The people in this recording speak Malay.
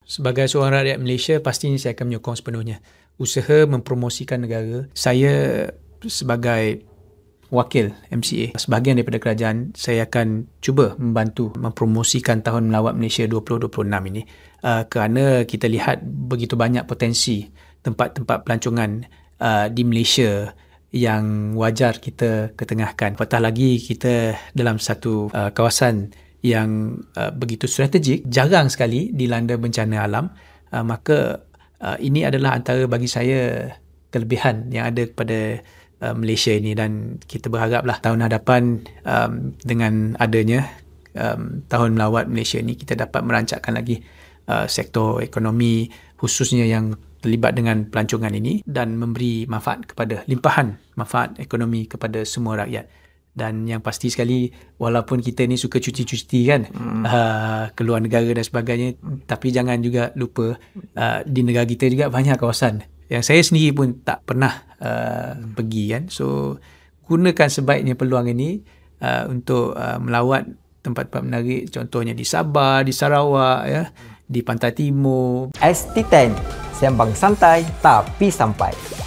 Sebagai seorang rakyat Malaysia, pastinya saya akan menyokong sepenuhnya usaha mempromosikan negara. Saya sebagai wakil MCA, sebahagian daripada kerajaan, saya akan cuba membantu mempromosikan Tahun Melawat Malaysia 2026 ini. Kerana kita lihat begitu banyak potensi tempat-tempat pelancongan di Malaysia yang wajar kita ketengahkan. Apatah lagi kita dalam satu kawasan yang begitu strategik, jarang sekali dilanda bencana alam, maka ini adalah antara bagi saya kelebihan yang ada kepada Malaysia ini, dan kita berharaplah tahun hadapan dengan adanya Tahun Melawat Malaysia ini, kita dapat merancangkan lagi sektor ekonomi khususnya yang terlibat dengan pelancongan ini dan memberi manfaat kepada limpahan manfaat ekonomi kepada semua rakyat. Dan yang pasti sekali, walaupun kita ni suka cuti-cuti kan, keluar negara dan sebagainya, tapi jangan juga lupa di negara kita juga banyak kawasan yang saya sendiri pun tak pernah pergi kan. So gunakan sebaiknya peluang ini untuk melawat tempat-tempat menarik, contohnya di Sabah, di Sarawak, ya, di Pantai Timur. ST10, sembang santai tapi sampai.